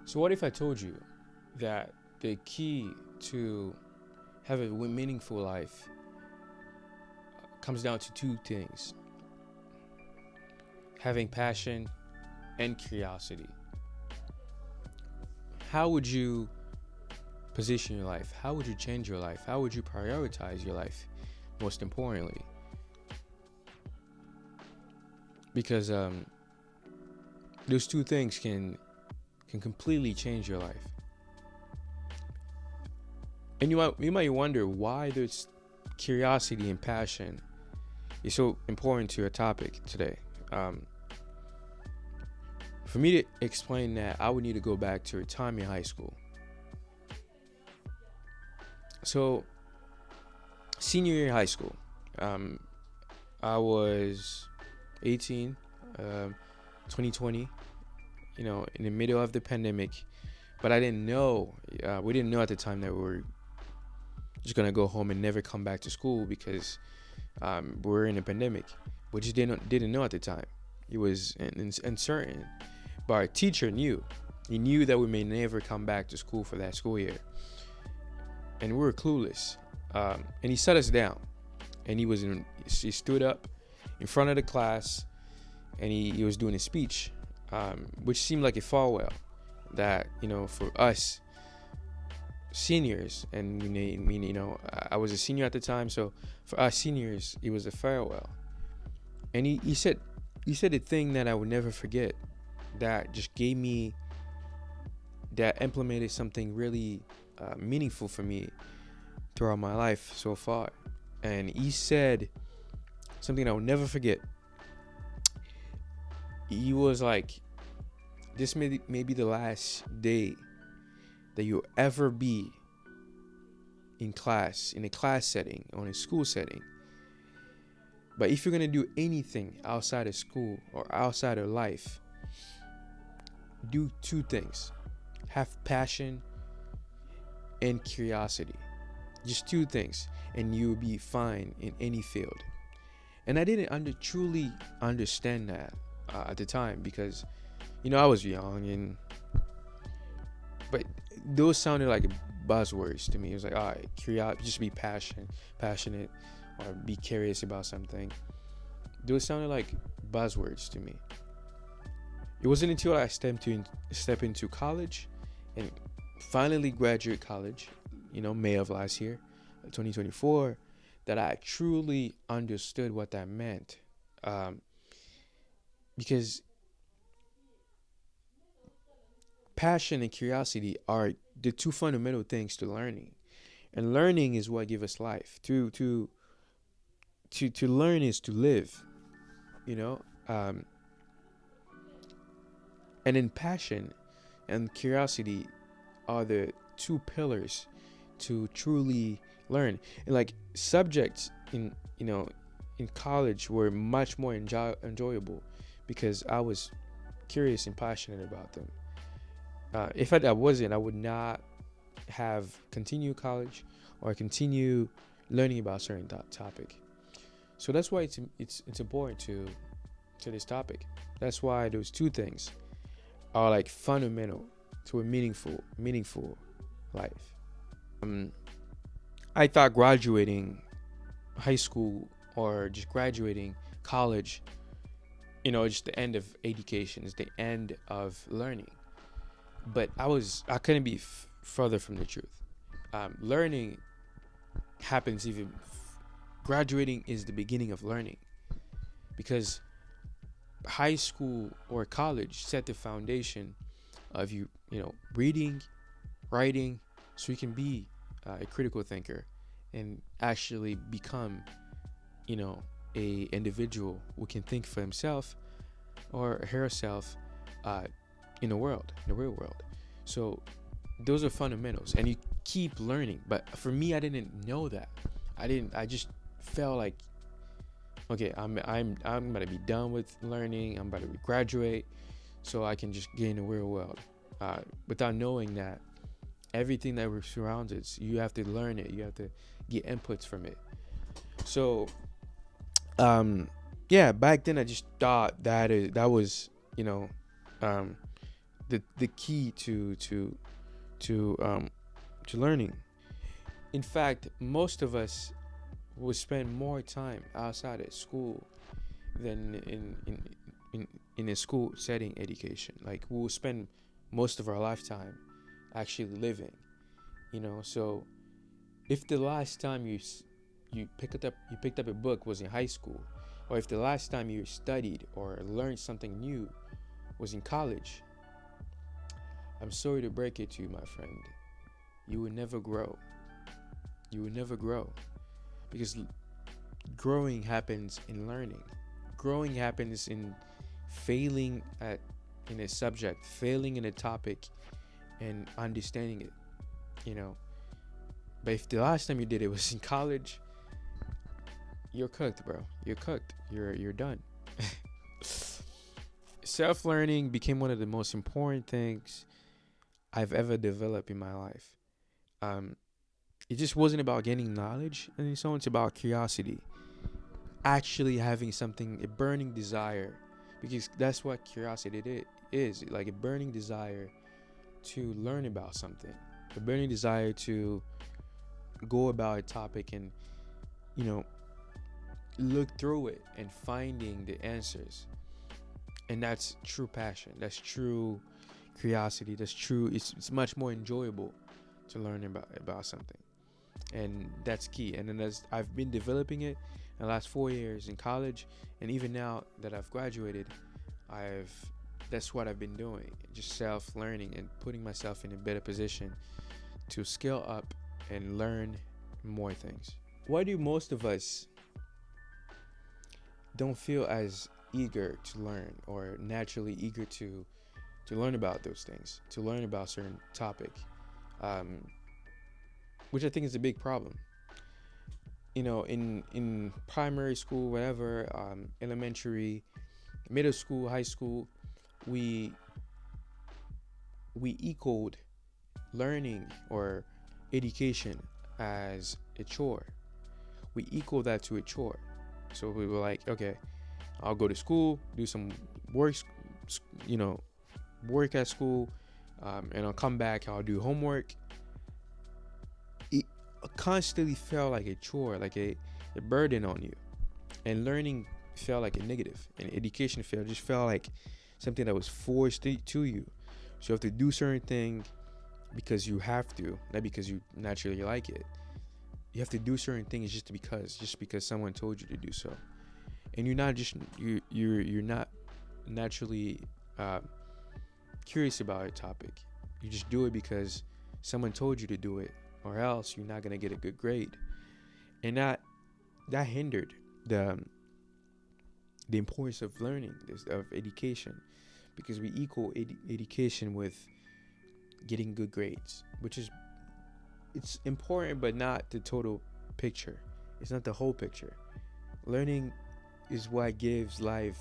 So what if I told you that the key to have a meaningful life comes down to two things: having passion and curiosity? How would you position your life? How would you change your life? How would you prioritize your life? Most importantly, because those two things can completely change your life. And you might wonder why this curiosity and passion is so important to your topic today. For me to explain that, I would need to go back to a time in high school. So, senior year in high school, I was 18, 2020, in the middle of the pandemic. But I didn't know, we didn't know at the time that we were just going to go home and never come back to school because we were in a pandemic. We just didn't know at the time. It was uncertain. But our teacher knew. He knew that we may never come back to school for that school year. And we were clueless. And he sat us down. And he stood up in front of the class. And he was doing a speech, which seemed like a farewell. That, for us seniors, and I was a senior at the time. So for us seniors, it was a farewell. And he said a thing that I would never forget, that just gave me, that implemented something really meaningful for me throughout my life so far. And he said something I will never forget. He was like, this may be the last day that you'll ever be in a class setting, or in a school setting. But if you're going to do anything outside of school or outside of life, do two things: have passion and curiosity. Just two things, and you'll be fine in any field. And I didn't truly understand that at the time, because I was young, but those sounded like buzzwords to me. It was like, all right, curiosity, just be passionate, or be curious about something. Those sounded like buzzwords to me. It wasn't until I step into college and finally graduate college, May of last year, 2024, that I truly understood what that meant. Because passion and curiosity are the two fundamental things to learning. And learning is what gives us life. To learn is to live, and then passion and curiosity are the two pillars to truly learn. And like, subjects in college were much more enjoyable because I was curious and passionate about them. If I wasn't, I would not have continued college or continue learning about a certain topic. So that's why it's important to this topic. That's why those two things are like fundamental to a meaningful life. I thought graduating high school or just graduating college, just the end of education, is the end of learning. But I couldn't be further from the truth. Learning happens graduating is the beginning of learning, because high school or college set the foundation of reading, writing, so you can be a critical thinker and actually become, a individual who can think for himself or herself in the real world. So those are fundamentals, and you keep learning. But for me, I didn't know that. I just felt like, okay, I'm about to be done with learning. I'm about to graduate, so I can just get in the real world, without knowing that everything that surrounds it, you have to learn it. You have to get inputs from it. So, back then I just thought that was, the key to learning. In fact, most of us will spend more time outside of school than in a school setting education. Like we'll spend most of our lifetime actually living, So if the last time you picked up a book was in high school, or if the last time you studied or learned something new was in college, I'm sorry to break it to you, my friend. You will never grow. You will never grow. Because growing happens in learning. Growing happens in failing in a subject, failing in a topic, and understanding it. But if the last time you did it was in college, you're cooked, bro. You're cooked. You're done. Self-learning became one of the most important things I've ever developed in my life. It just wasn't about gaining knowledge and so on. It's about curiosity, actually having something, a burning desire, because that's what curiosity is, like a burning desire to learn about something, a burning desire to go about a topic and look through it and finding the answers. And that's true passion, that's true curiosity, that's true. It's much more enjoyable to learn about something, and that's key. And then as I've been developing it in the last 4 years in college, and even now that I've graduated, that's what I've been doing, just self-learning and putting myself in a better position to scale up and learn more things. Why do most of us don't feel as eager to learn, or naturally eager to learn about those things, to learn about certain topic, which I think is a big problem. In primary school, whatever, elementary, middle school, high school, we equaled learning or education as a chore. We equal that to a chore. So we were like, okay, I'll go to school, do some work, work at school, and I'll come back, I'll do homework. It constantly felt like a chore, like a burden on you. And learning felt like a negative. And education just felt like something that was forced to you. So you have to do certain thing because you have to, not because you naturally like it. You have to do certain things just because someone told you to do so. And you're not naturally curious about a topic. You just do it because someone told you to do it, or else you're not gonna get a good grade. And that hindered the importance of learning, of education, because we equal education with getting good grades, which is, it's important, but not the total picture. It's not the whole picture. Learning is what gives life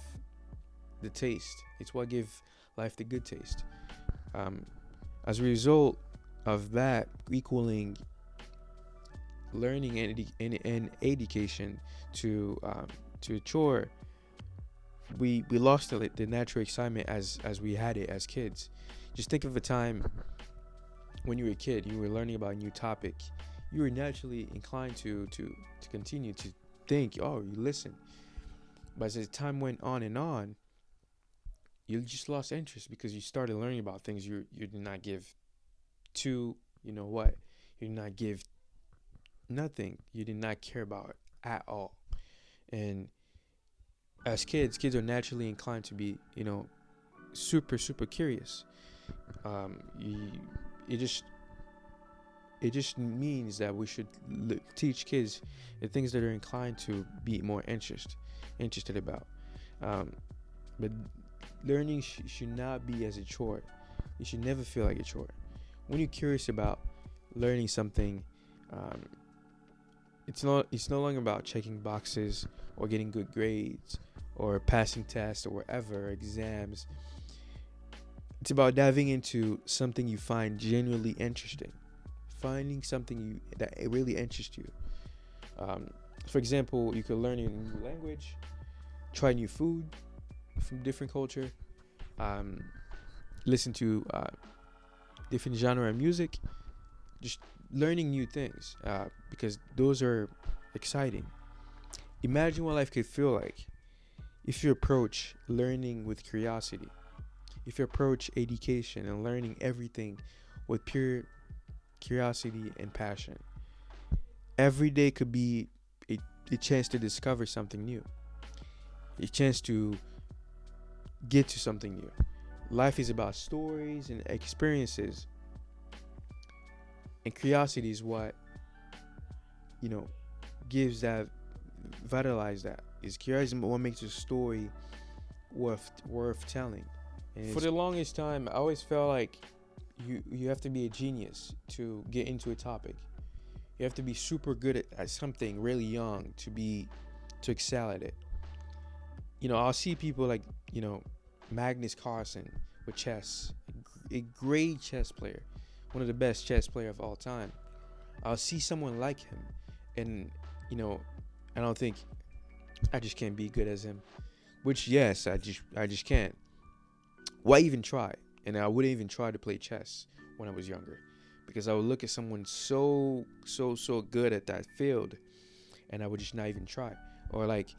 the taste. It's what gives life the good taste. As a result of that, equaling learning and education to a chore, we lost the natural excitement as we had it as kids. Just think of a time when you were a kid, you were learning about a new topic. You were naturally inclined to continue to think, you listen. But as time went on and on, you just lost interest because you started learning about things you did not give to, you did not give nothing. You did not care about it at all. And as kids are naturally inclined to be, super, super curious. It just means that we should teach kids the things that are inclined to be more interested about. But learning should not be as a chore. It should never feel like a chore. When you're curious about learning something, it's no longer about checking boxes or getting good grades or passing tests or whatever, exams. It's about diving into something you find genuinely interesting, finding something that really interests you. For example, you could learn a new language, try new food from different culture, listen to different genre of music, just learning new things, because those are exciting. Imagine what life could feel like if you approach learning with curiosity, if you approach education and learning everything with pure curiosity and passion. Every day could be a chance to discover something new, a chance to get to something new. Life is about stories and experiences, and curiosity is what, you know, gives that, vitalize that. Is curiosity what makes a story worth telling. And for the longest time, I always felt like you have to be a genius to get into a topic. You have to be super good at something really young to excel at it. I'll see people like, Magnus Carlsen with chess, a great chess player, one of the best chess player of all time. I'll see someone like him, and I don't think I just can't be good as him. Which yes, I just can't. Why even try? And I wouldn't even try to play chess when I was younger, because I would look at someone so good at that field, and I would just not even try. Or like,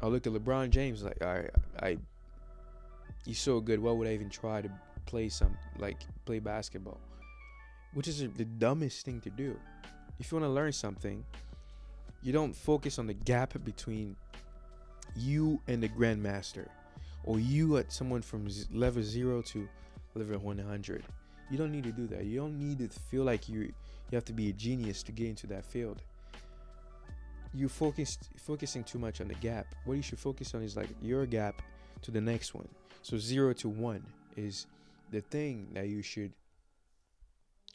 I'll look at LeBron James like, all right, he's so good. Why would I even try to play basketball? Which is the dumbest thing to do. If you want to learn something, you don't focus on the gap between you and the grandmaster, or you at someone from level 0 to level 100. You don't need to do that. You don't need to feel like you have to be a genius to get into that field. You focusing too much on the gap. What you should focus on is like your gap to the next one. So 0 to 1 is the thing that you should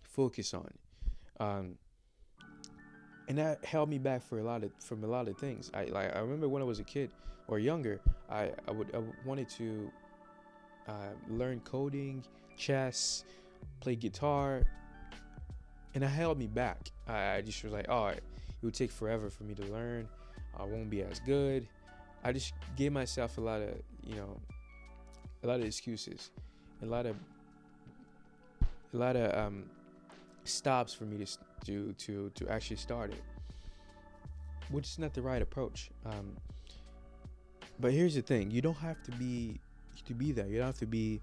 focus on. And that held me back from a lot of things. I remember when I was a kid or younger, I wanted to learn coding, chess, play guitar, and that held me back. I just was like, all right, it would take forever for me to learn. I won't be as good. I just gave myself a lot of excuses, a lot of stops for me to actually start it, which is not the right approach. But here's the thing: you don't have to be that. You don't have to be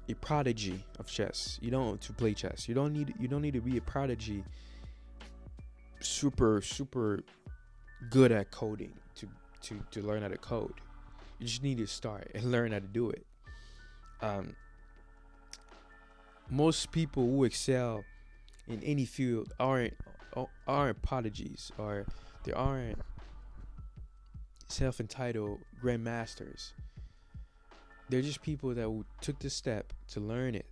a prodigy of chess. You don't to play chess. You don't need to be a prodigy, super good at coding to learn how to code. You just need to start and learn how to do it. Most people who excel in any field aren't prodigies, or they aren't self-entitled grandmasters. They're just people that took the step to learn it,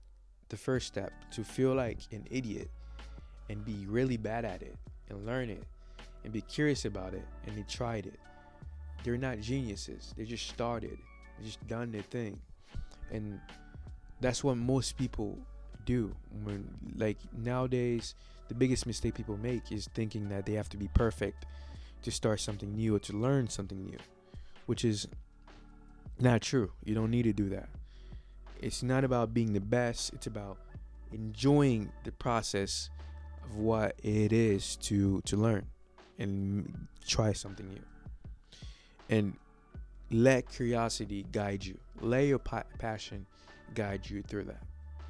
the first step, to feel like an idiot and be really bad at it and learn it and be curious about it, and they tried it. They're not geniuses. They just started. They just done their thing. And that's what most people do. When, like, nowadays, the biggest mistake people make is thinking that they have to be perfect to start something new or to learn something new, which is not true. You don't need to do that. It's not about being the best. It's about enjoying the process of what it is to learn and try something new. And let curiosity guide you. Let your passion guide you through that.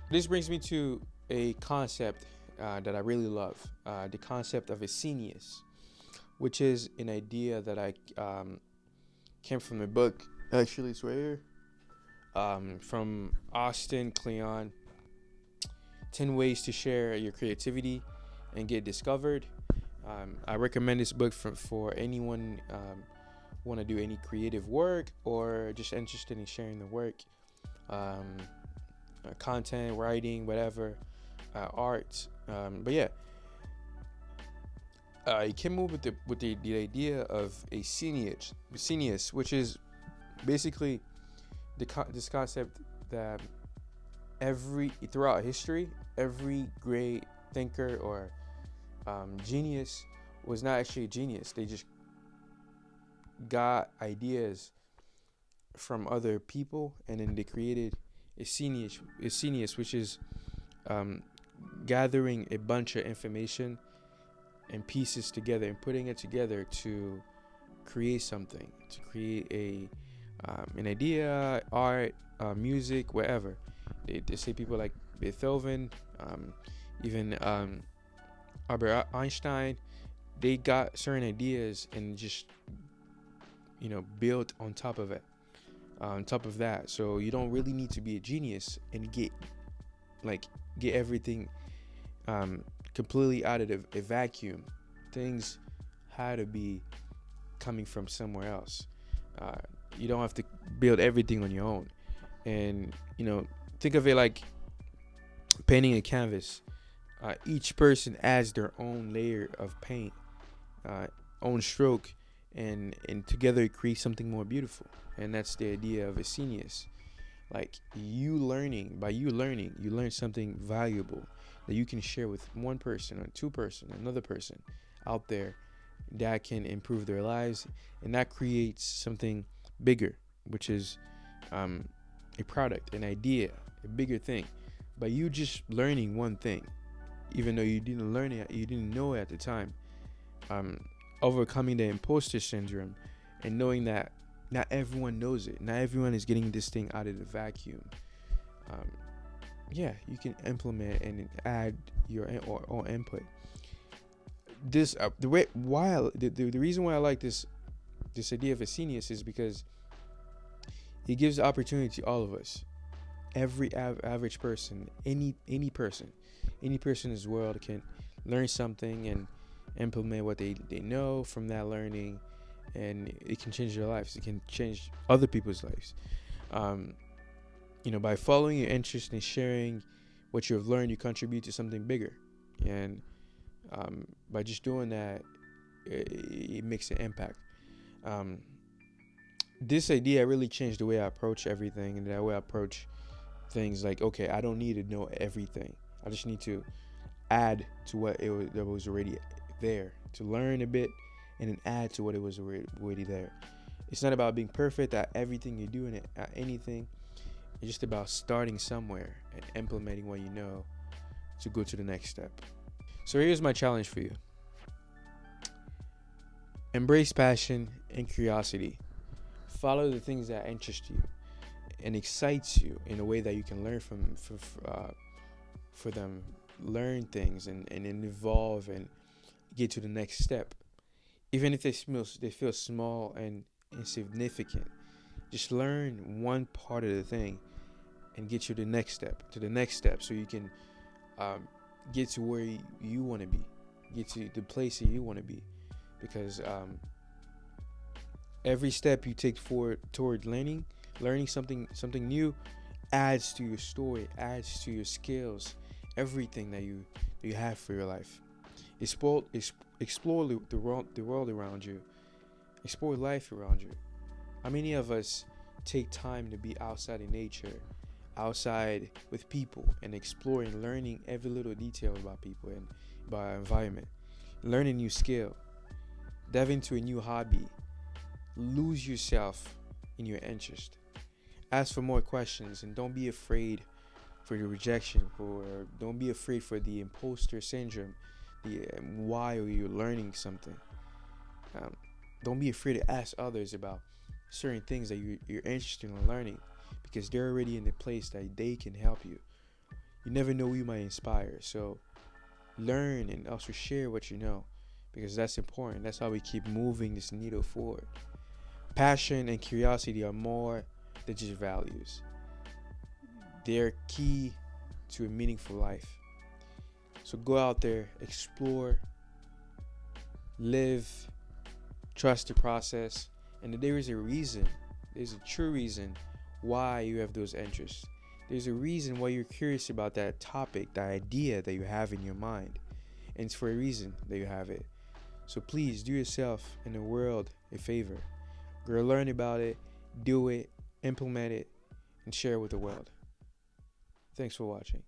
This brings me to a concept that I really love, the concept of scenius, which is an idea that I came from a book. Actually, it's right here, from Austin Kleon, 10 Ways to Share Your Creativity and Get Discovered. I recommend this book for anyone want to do any creative work or just interested in sharing the work, content, writing, whatever, art. But yeah, I came up with the idea of a scenius, which is basically this concept that throughout history, every great thinker or genius was not actually a genius. They just got ideas from other people, and then they created scenius, which is um, gathering a bunch of information and pieces together and putting it together to create something, to create an idea, art, music, whatever. They say people like Beethoven, even Albert Einstein, they got certain ideas and just built on top of it, on top of that. So you don't really need to be a genius and get everything completely out of a vacuum. Things had to be coming from somewhere else. You don't have to build everything on your own. And think of it like painting a canvas. Each person adds their own layer of paint, own stroke, and together it creates something more beautiful. And that's the idea of a scenius. Like by you learning, you learn something valuable that you can share with one person or two person, another person out there that can improve their lives, and that creates something bigger, which is a product, an idea, a bigger thing. By you just learning one thing, even though you didn't learn it, you didn't know it at the time, overcoming the imposter syndrome and knowing that not everyone knows it, not everyone is getting this thing out of the vacuum. You can implement and add your own input. This the reason why I like this idea of a scenius is because it gives the opportunity to all of us, every average person, any person in this world can learn something and implement what they know from that learning, and it can change their lives. It can change other people's lives. By following your interest and sharing what you have learned, you contribute to something bigger. And by just doing that, it makes an impact. This idea really changed the way I approach everything, and the way I approach things. Like, okay, I don't need to know everything. I just need to add to what that was already there, to learn a bit and then add to what it was already there. It's not about being perfect at everything you do and at anything. It's just about starting somewhere and implementing what you know to go to the next step. So here's my challenge for you. Embrace passion and curiosity. Follow the things that interest you and excites you in a way that you can learn for them. Learn things and evolve and get to the next step. Even if they feel small and insignificant, just learn one part of the thing and get you to the next step, so you can get to where you want to be, get to the place that you want to be. Because every step you take forward toward learning something new adds to your story, adds to your skills, everything that you have for your life. Explore the world around you. Explore life around you. How many of us take time to be outside in nature, outside with people, and exploring, learning every little detail about people and about our environment, learn a new skill, dive into a new hobby, lose yourself in your interest. Ask for more questions, and don't be afraid for the rejection, or don't be afraid for the imposter syndrome, why are you learning something. Don't be afraid to ask others about certain things that you're interested in learning, because they're already in the place that they can help you. You never know who you might inspire. So learn and also share what you know, because that's important. That's how we keep moving this needle forward. Passion and curiosity are more than just values. They're key to a meaningful life. So go out there, explore, live, trust the process, and there is a reason. There's a true reason why you have those interests. There's a reason why you're curious about that topic, that idea that you have in your mind. And it's for a reason that you have it. So please do yourself and the world a favor. Go learn about it, do it, implement it, and share it with the world. Thanks for watching.